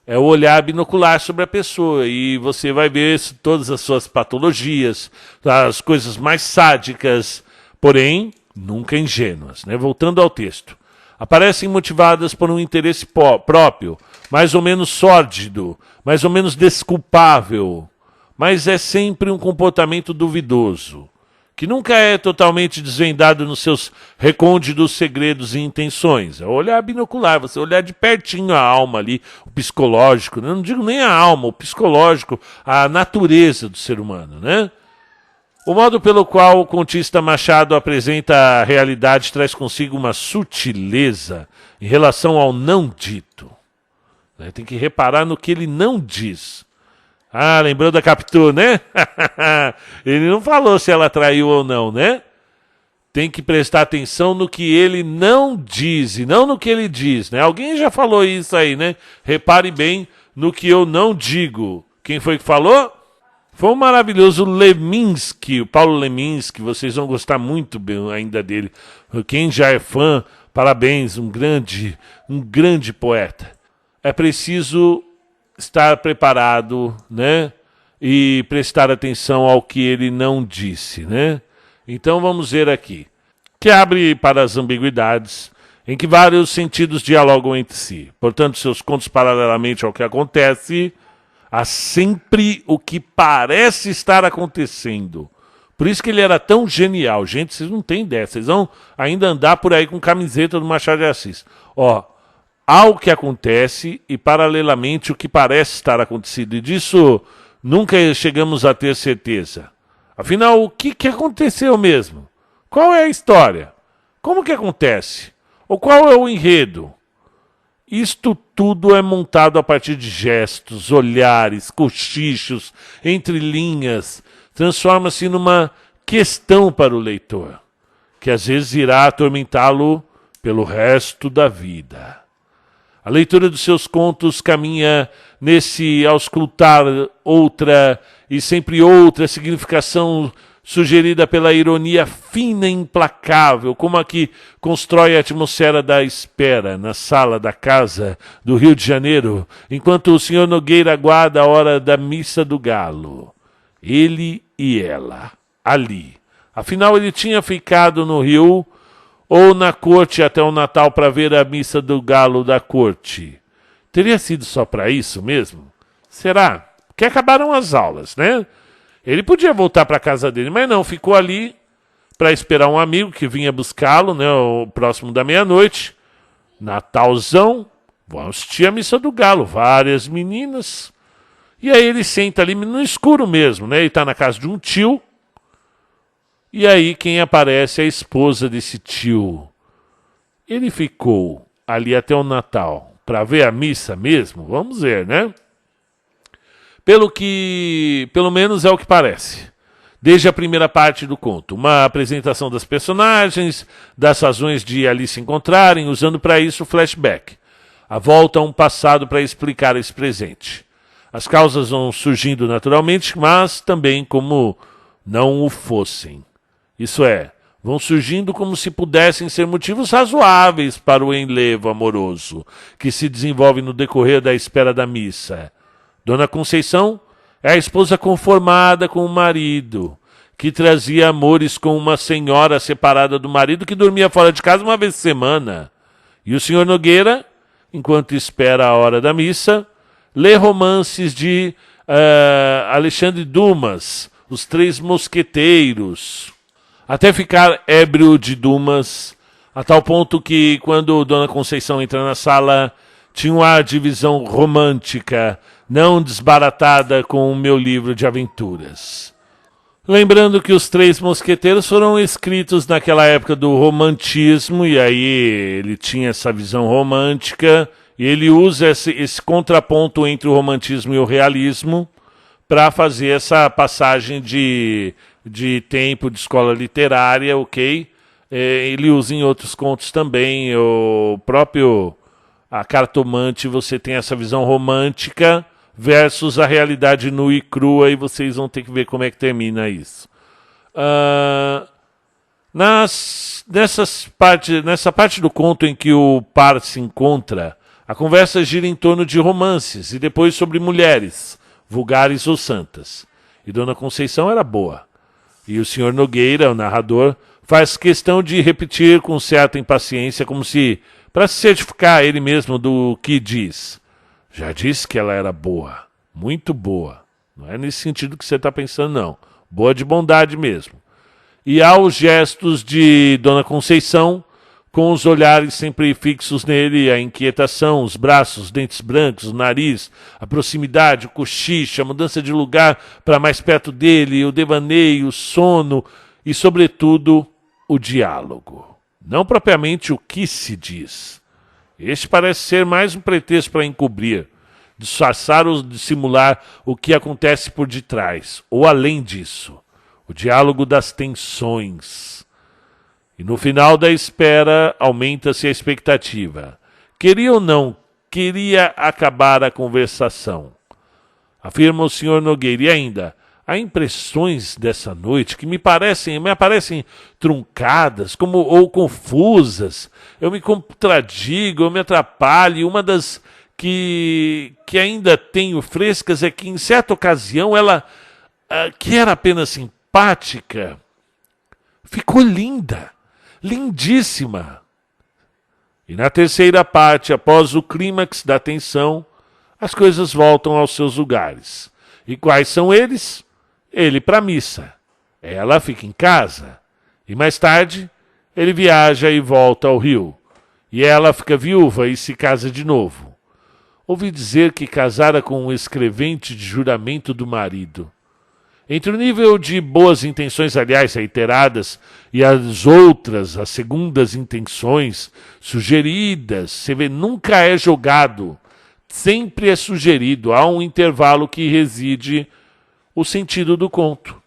É o olhar binocular sobre a pessoa. E você vai ver todas as suas patologias, as coisas mais sádicas, porém nunca ingênuas, né? Voltando ao texto. Aparecem motivadas por um interesse próprio, mais ou menos sórdido, mais ou menos desculpável, mas é sempre um comportamento duvidoso, que nunca é totalmente desvendado nos seus recônditos segredos e intenções. É o olhar binocular, você olhar de pertinho a alma ali, o psicológico, né? Não digo nem a alma, o psicológico, a natureza do ser humano, né? O modo pelo qual o contista Machado apresenta a realidade traz consigo uma sutileza em relação ao não dito. Tem que reparar no que ele não diz. Ah, lembrou da Capitu, né? Ele não falou se ela traiu ou não, né? Tem que prestar atenção no que ele não diz e não no que ele diz, né? Alguém já falou isso aí, né? Repare bem no que eu não digo. Quem foi que falou? Foi o maravilhoso Leminski, o Paulo Leminski. Vocês vão gostar muito ainda dele. Quem já é fã, parabéns, um grande poeta. É preciso estar preparado, né? E prestar atenção ao que ele não disse, né? Então vamos ver aqui. Que abre para as ambiguidades, em que vários sentidos dialogam entre si. Portanto, seus contos paralelamente ao que acontece, há sempre o que parece estar acontecendo. Por isso que ele era tão genial. Gente, vocês não têm ideia. Vocês vão ainda andar por aí com camiseta do Machado de Assis. Ó, há o que acontece e, paralelamente, o que parece estar acontecendo. E disso nunca chegamos a ter certeza. Afinal, o que aconteceu mesmo? Qual é a história? Como que acontece? Ou qual é o enredo? Isto tudo é montado a partir de gestos, olhares, cochichos, entre linhas. Transforma-se numa questão para o leitor, que às vezes irá atormentá-lo pelo resto da vida. A leitura dos seus contos caminha nesse auscultar outra e sempre outra significação sugerida pela ironia fina e implacável, como a que constrói a atmosfera da espera na sala da casa do Rio de Janeiro, enquanto o Sr. Nogueira aguarda a hora da missa do galo. Ele e ela, ali. Afinal, ele tinha ficado no Rio ou na corte até o Natal para ver a missa do galo da corte. Teria sido só para isso mesmo? Será? Porque acabaram as aulas, né? Ele podia voltar para a casa dele, mas não, ficou ali para esperar um amigo que vinha buscá-lo, né, próximo da meia-noite. Natalzão, vamos assistir a missa do galo, várias meninas. E aí ele senta ali no escuro mesmo, né? Ele está na casa de um tio. E aí quem aparece é a esposa desse tio. Ele ficou ali até o Natal para ver a missa mesmo? Vamos ver, né? Pelo menos é o que parece. Desde a primeira parte do conto, uma apresentação das personagens, das razões de ali se encontrarem, usando para isso o flashback. A volta a um passado para explicar esse presente. As causas vão surgindo naturalmente, mas também como não o fossem. Isso é, vão surgindo como se pudessem ser motivos razoáveis para o enlevo amoroso que se desenvolve no decorrer da espera da missa. Dona Conceição é a esposa conformada com o marido, que trazia amores com uma senhora separada do marido que dormia fora de casa uma vez por semana. E o senhor Nogueira, enquanto espera a hora da missa, lê romances de Alexandre Dumas, Os Três Mosqueteiros, até ficar ébrio de Dumas, a tal ponto que quando Dona Conceição entra na sala, tinha um ar de visão romântica, não desbaratada com o meu livro de aventuras. Lembrando que os Três Mosqueteiros foram escritos naquela época do romantismo, e aí ele tinha essa visão romântica, e ele usa esse contraponto entre o romantismo e o realismo para fazer essa passagem de tempo de escola literária, ok? Ele usa em outros contos também, o próprio A Cartomante, você tem essa visão romântica versus a realidade nua e crua, e vocês vão ter que ver como é que termina isso. Nessa parte do conto em que o par se encontra, a conversa gira em torno de romances e depois sobre mulheres, vulgares ou santas. E Dona Conceição era boa. E o Sr. Nogueira, o narrador, faz questão de repetir com certa impaciência, como se para se certificar ele mesmo do que diz. Já disse que ela era boa, muito boa. Não é nesse sentido que você está pensando, não. Boa de bondade mesmo. E há os gestos de Dona Conceição, com os olhares sempre fixos nele, a inquietação, os braços, os dentes brancos, o nariz, a proximidade, o cochicho, a mudança de lugar para mais perto dele, o devaneio, o sono e, sobretudo, o diálogo. Não propriamente o que se diz. Este parece ser mais um pretexto para encobrir, disfarçar ou dissimular o que acontece por detrás, ou além disso, o diálogo das tensões. E no final da espera, aumenta-se a expectativa. Queria ou não, queria acabar a conversação. Afirma o Sr. Nogueira. E ainda, há impressões dessa noite que me aparecem truncadas ou confusas. Eu me contradigo, eu me atrapalho. Uma das que ainda tenho frescas é que, em certa ocasião, ela, que era apenas simpática, ficou linda, lindíssima. E na terceira parte, após o clímax da tensão, as coisas voltam aos seus lugares. E quais são eles? Ele para a missa. Ela fica em casa. E mais tarde, ele viaja e volta ao Rio. E ela fica viúva e se casa de novo. Ouvi dizer que casara com um escrevente de juramento do marido. Entre o nível de boas intenções, aliás, reiteradas, e as outras, as segundas intenções, sugeridas, você vê, nunca é jogado, sempre é sugerido. Há um intervalo que reside o sentido do conto,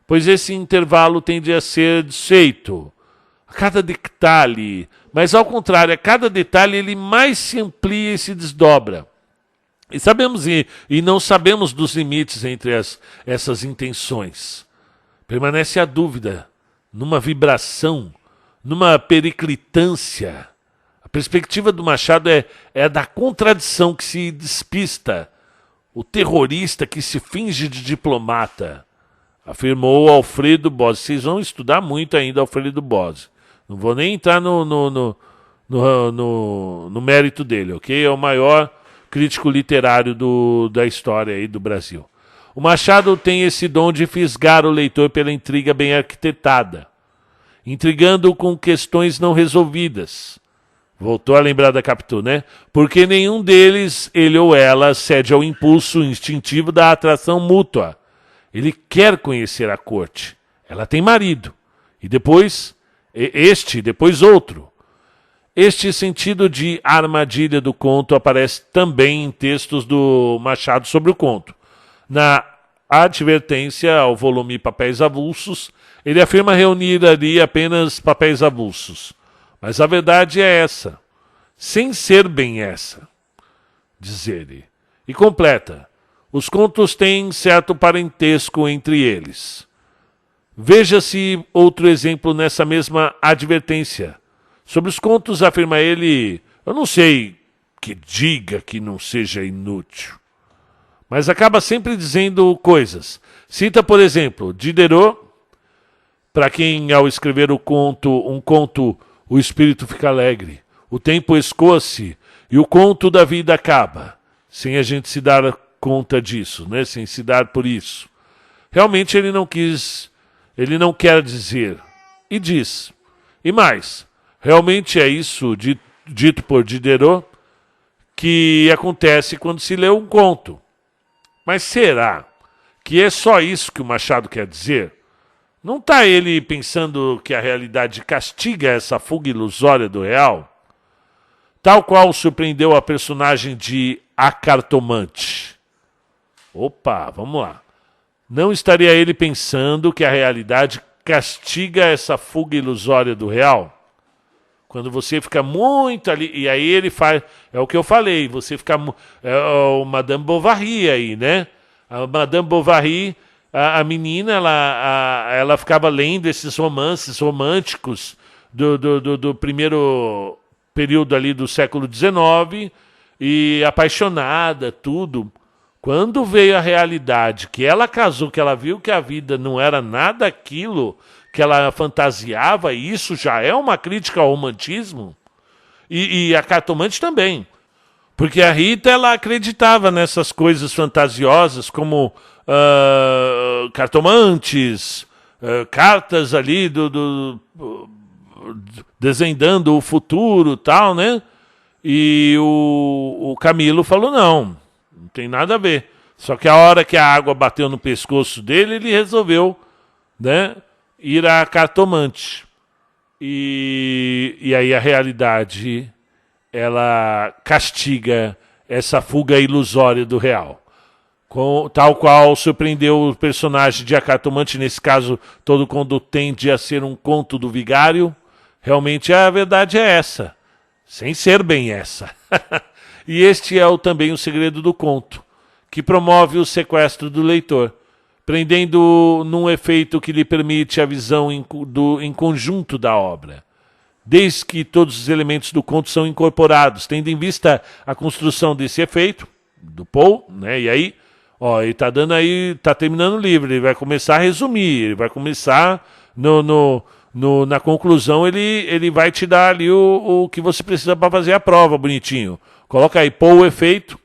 pois esse intervalo tende a ser desfeito a cada detalhe, mas ao contrário, a cada detalhe ele mais se amplia e se desdobra. E sabemos e não sabemos dos limites entre essas intenções. Permanece a dúvida, numa vibração, numa periclitância. A perspectiva do Machado é da contradição que se despista, o terrorista que se finge de diplomata, afirmou Alfredo Bozzi. Vocês vão estudar muito ainda Alfredo Bozzi. Não vou nem entrar no mérito dele, ok? É o maior crítico literário da história aí do Brasil. O Machado tem esse dom de fisgar o leitor pela intriga bem arquitetada, intrigando-o com questões não resolvidas. Voltou a lembrar da Capitu, né? Porque nenhum deles, ele ou ela, cede ao impulso instintivo da atração mútua. Ele quer conhecer a corte. Ela tem marido. E depois, depois outro. Este sentido de armadilha do conto aparece também em textos do Machado sobre o conto. Na advertência ao volume Papéis Avulsos, ele afirma reunir ali apenas papéis avulsos. Mas a verdade é essa, sem ser bem essa, diz ele. E completa, os contos têm certo parentesco entre eles. Veja-se outro exemplo nessa mesma advertência. Sobre os contos, afirma ele, eu não sei que diga que não seja inútil, mas acaba sempre dizendo coisas. Cita, por exemplo, Diderot, para quem ao escrever um conto, o espírito fica alegre, o tempo escoa-se e o conto da vida acaba, sem a gente se dar conta disso, né? Sem se dar por isso. Realmente ele não quer dizer, e diz. E mais, realmente é isso dito por Diderot, que acontece quando se lê um conto. Mas será que é só isso que o Machado quer dizer? Não está ele pensando que a realidade castiga essa fuga ilusória do real? Tal qual surpreendeu a personagem de A Cartomante. Opa, vamos lá. Não estaria ele pensando que a realidade castiga essa fuga ilusória do real? Quando você fica muito ali, e aí ele faz, é o que eu falei, você fica, é o Madame Bovary aí, né? A Madame Bovary, a menina, ela ficava lendo esses romances românticos do primeiro período ali do século XIX, e apaixonada, tudo. Quando veio a realidade, que ela casou, que ela viu que a vida não era nada aquilo que ela fantasiava, e isso já é uma crítica ao romantismo, e a Cartomante também. Porque a Rita, ela acreditava nessas coisas fantasiosas, como cartomantes, cartas ali desvendando o futuro, tal, né? E o Camilo falou, não tem nada a ver. Só que a hora que a água bateu no pescoço dele, ele resolveu, né, ir à Cartomante. E aí a realidade, ela castiga essa fuga ilusória do real. Tal qual surpreendeu o personagem de A Cartomante, nesse caso, todo quando tende a ser um conto do vigário, realmente a verdade é essa, sem ser bem essa. E este é também o segredo do conto, que promove o sequestro do leitor, prendendo num efeito que lhe permite a visão em conjunto da obra. Desde que todos os elementos do conto são incorporados, tendo em vista a construção desse efeito, do Poe, né? E aí, ó, ele tá dando aí, tá terminando o livro, ele vai começar a resumir, ele vai começar na conclusão, ele vai te dar ali o que você precisa para fazer a prova, bonitinho. Coloca aí, Poe, o efeito.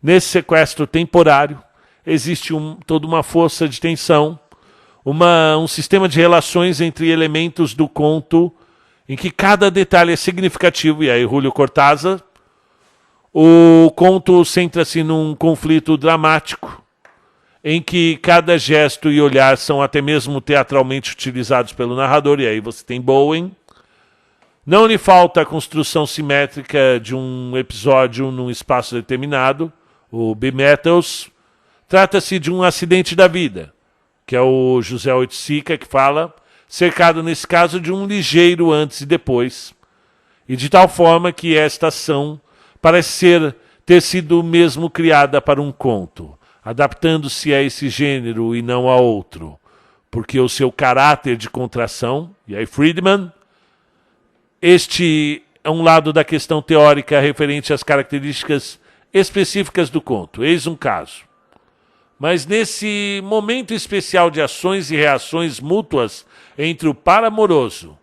Nesse sequestro temporário, existe toda uma força de tensão, um sistema de relações entre elementos do conto, em que cada detalhe é significativo. E aí, Julio Cortázar, o conto centra-se num conflito dramático, em que cada gesto e olhar são até mesmo teatralmente utilizados pelo narrador. E aí você tem Bowen. Não lhe falta a construção simétrica de um episódio num espaço determinado, o B-Metals. Trata-se de um acidente da vida, que é o José Oiticica que fala, cercado nesse caso de um ligeiro antes e depois, e de tal forma que esta ação parece ter sido mesmo criada para um conto, adaptando-se a esse gênero e não a outro, porque o seu caráter de contração, e aí Friedman, este é um lado da questão teórica referente às características específicas do conto. Eis um caso. Mas nesse momento especial de ações e reações mútuas entre o par amoroso,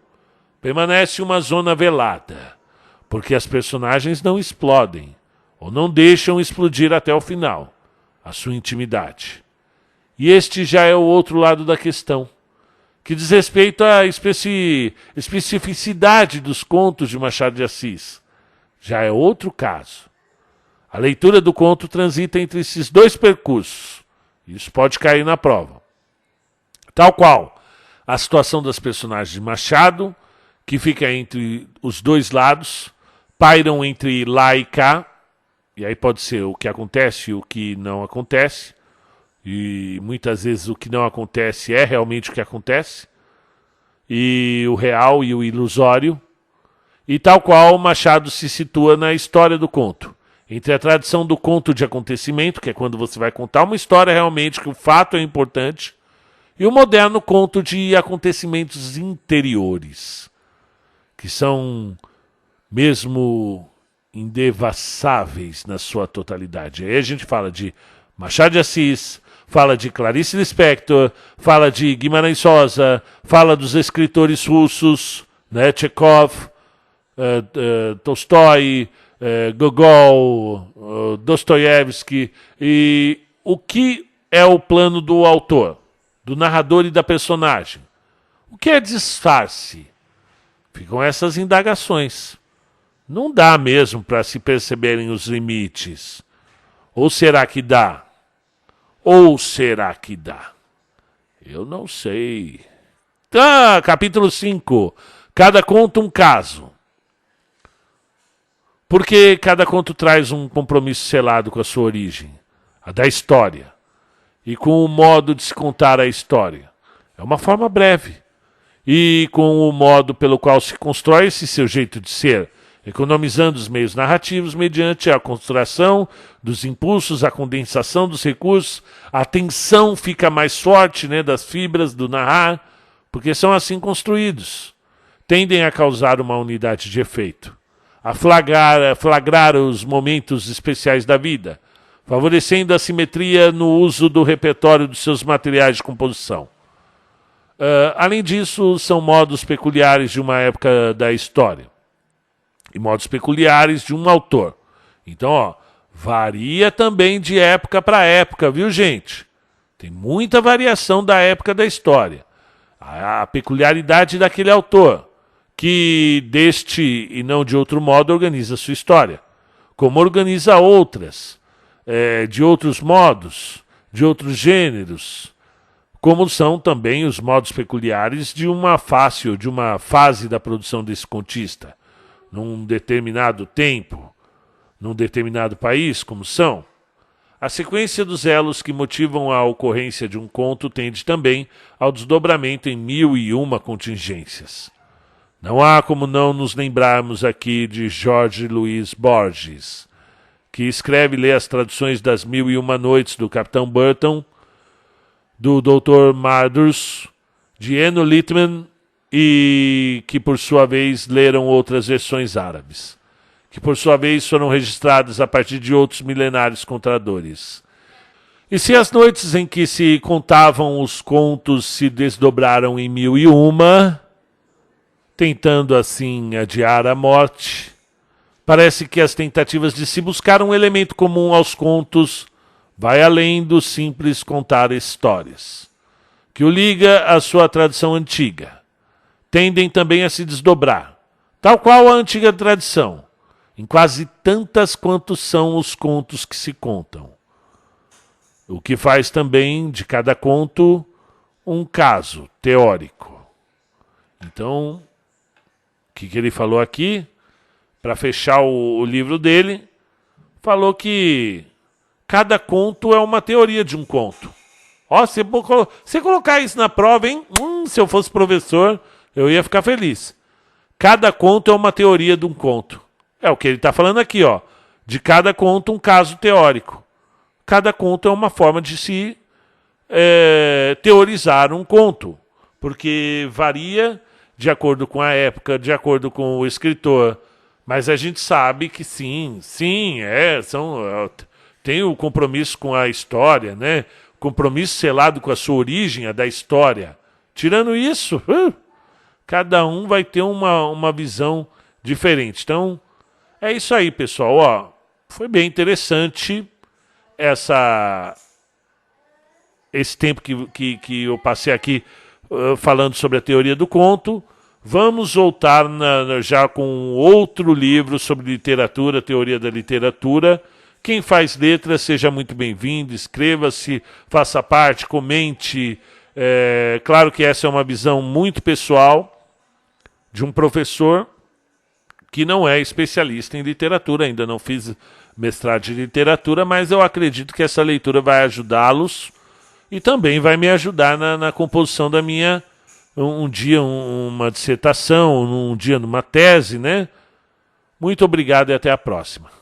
permanece uma zona velada, porque as personagens não explodem, ou não deixam explodir até o final, a sua intimidade. E este já é o outro lado da questão, que diz respeito à especificidade dos contos de Machado de Assis. Já é outro caso. A leitura do conto transita entre esses dois percursos. Isso pode cair na prova. Tal qual a situação das personagens de Machado, que fica entre os dois lados, pairam entre lá e cá, e aí pode ser o que acontece e o que não acontece, e muitas vezes o que não acontece é realmente o que acontece, e o real e o ilusório, e tal qual Machado se situa na história do conto, entre a tradição do conto de acontecimento, que é quando você vai contar uma história realmente, que o fato é importante, e o moderno conto de acontecimentos interiores, que são mesmo indevassáveis na sua totalidade. Aí a gente fala de Machado de Assis, fala de Clarice Lispector, fala de Guimarães Rosa, fala dos escritores russos, né, Chekhov, Tolstói, Gogol, Dostoiévski. E o que é o plano do autor, do narrador e da personagem? O que é disfarce? Ficam essas indagações. Não dá mesmo para se perceberem os limites. Ou será que dá? Ou será que dá? Eu não sei. Capítulo 5. Cada conto um caso. Porque cada conto traz um compromisso selado com a sua origem, a da história, e com o modo de se contar a história. É uma forma breve. E com o modo pelo qual se constrói esse seu jeito de ser, economizando os meios narrativos mediante a construção dos impulsos, a condensação dos recursos, a tensão fica mais forte, né, das fibras do narrar, porque são assim construídos. Tendem a causar uma unidade de efeito, a flagrar os momentos especiais da vida, favorecendo a simetria no uso do repertório dos seus materiais de composição. Além disso, são modos peculiares de uma época da história e modos peculiares de um autor. Então, varia também de época para época, viu, gente? Tem muita variação da época da história. A peculiaridade daquele autor, que deste e não de outro modo organiza a sua história, como organiza outras, de outros modos, de outros gêneros, como são também os modos peculiares de uma fase da produção desse contista, num determinado tempo, num determinado país, como são. A sequência dos elos que motivam a ocorrência de um conto tende também ao desdobramento em 1001 contingências. Não há como não nos lembrarmos aqui de Jorge Luiz Borges, que escreve e lê as traduções das 1001 Noites do Capitão Burton, do Dr. Mardus, de Eno Littman, e que por sua vez leram outras versões árabes, que por sua vez foram registradas a partir de outros milenários contadores. E se as noites em que se contavam os contos se desdobraram em 1001, tentando assim adiar a morte, parece que as tentativas de se buscar um elemento comum aos contos vai além do simples contar histórias, que o liga à sua tradição antiga. Tendem também a se desdobrar, tal qual a antiga tradição, em quase tantas quantos são os contos que se contam. O que faz também de cada conto um caso teórico. Então, o que ele falou aqui, para fechar o livro dele, falou que cada conto é uma teoria de um conto. Se colocar isso na prova, hein? Se eu fosse professor, eu ia ficar feliz. Cada conto é uma teoria de um conto. É o que ele está falando aqui, ó. De cada conto, um caso teórico. Cada conto é uma forma de se teorizar um conto. Porque varia de acordo com a época, de acordo com o escritor. Mas a gente sabe que sim, tem o compromisso com a história, né? Compromisso selado com a sua origem, a da história. Tirando isso, cada um vai ter uma visão diferente. Então, é isso aí, pessoal. Ó, foi bem interessante esse tempo que eu passei aqui falando sobre a teoria do conto. Vamos voltar já com outro livro sobre literatura, teoria da literatura. Quem faz letras, seja muito bem-vindo, inscreva-se, faça parte, comente. Claro que essa é uma visão muito pessoal de um professor que não é especialista em literatura, ainda não fiz mestrado de literatura, mas eu acredito que essa leitura vai ajudá-los e também vai me ajudar na composição da minha, um dia uma dissertação, um dia numa tese, né? Muito obrigado e até a próxima.